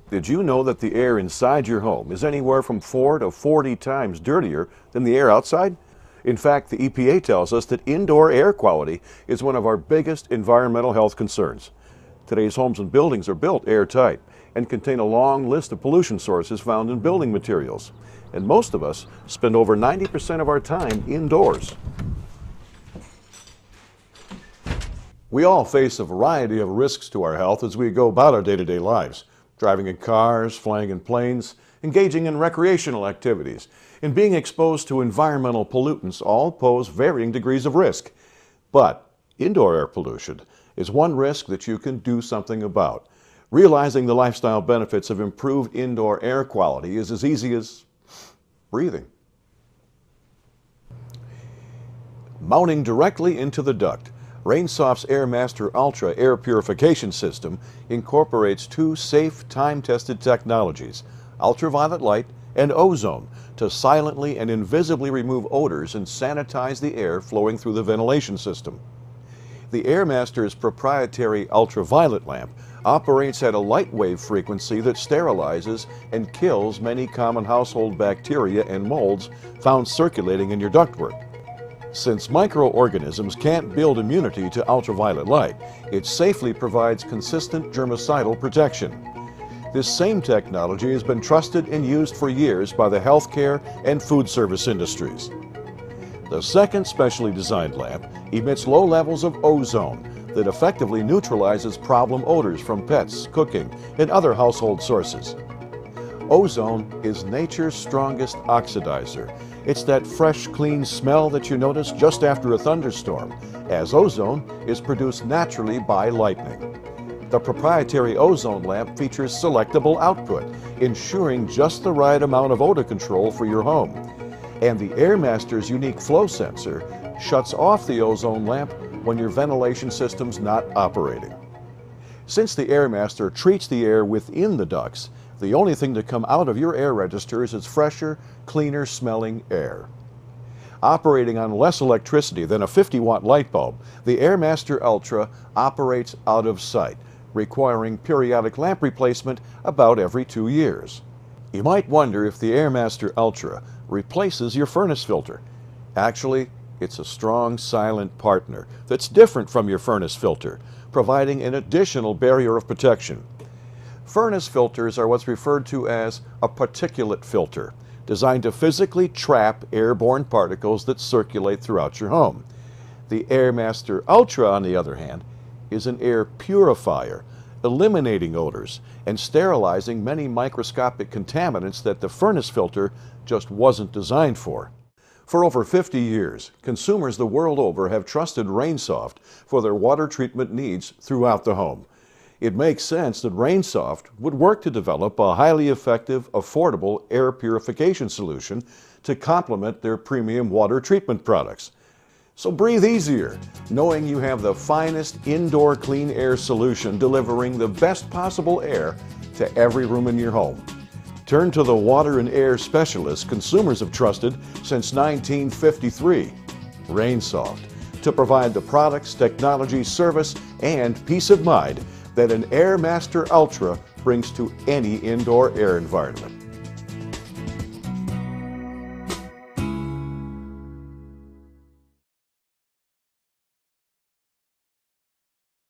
Did you know that the air inside your home is anywhere from 4 to 40 times dirtier than the air outside? In fact, the EPA tells us that indoor air quality is one of our biggest environmental health concerns. Today's homes and buildings are built airtight and contain a long list of pollution sources found in building materials. And most of us spend over 90% of our time indoors. We all face a variety of risks to our health as we go about our day-to-day lives. Driving in cars, flying in planes, engaging in recreational activities, and being exposed to environmental pollutants all pose varying degrees of risk. But indoor air pollution is one risk that you can do something about. Realizing the lifestyle benefits of improved indoor air quality is as easy as breathing. Mounting directly into the duct, Rainsoft's AirMaster Ultra air purification system incorporates two safe, time-tested technologies, ultraviolet light and ozone, to silently and invisibly remove odors and sanitize the air flowing through the ventilation system. The AirMaster's proprietary ultraviolet lamp operates at a light wave frequency that sterilizes and kills many common household bacteria and molds found circulating in your ductwork. Since microorganisms can't build immunity to ultraviolet light, it safely provides consistent germicidal protection. This same technology has been trusted and used for years by the healthcare and food service industries. The second specially designed lamp emits low levels of ozone that effectively neutralizes problem odors from pets, cooking, and other household sources. Ozone is nature's strongest oxidizer. It's that fresh, clean smell that you notice just after a thunderstorm, as ozone is produced naturally by lightning. The proprietary ozone lamp features selectable output, ensuring just the right amount of odor control for your home. And the AirMaster's unique flow sensor shuts off the ozone lamp when your ventilation system's not operating. Since the AirMaster treats the air within the ducts, the only thing to come out of your air registers is fresher, cleaner smelling air. Operating on less electricity than a 50-watt light bulb, the AirMaster Ultra operates out of sight, requiring periodic lamp replacement about every 2 years. You might wonder if the AirMaster Ultra replaces your furnace filter. Actually, it's a strong, silent partner that's different from your furnace filter, providing an additional barrier of protection. Furnace filters are what's referred to as a particulate filter, designed to physically trap airborne particles that circulate throughout your home. The AirMaster Ultra, on the other hand, is an air purifier, eliminating odors and sterilizing many microscopic contaminants that the furnace filter just wasn't designed for. For over 50 years, consumers the world over have trusted Rainsoft for their water treatment needs throughout the home. It makes sense that Rainsoft would work to develop a highly effective, affordable air purification solution to complement their premium water treatment products. So breathe easier, knowing you have the finest indoor clean air solution delivering the best possible air to every room in your home. Turn to the water and air specialists consumers have trusted since 1953, Rainsoft, to provide the products, technology, service, and peace of mind that an AirMaster Ultra brings to any indoor air environment.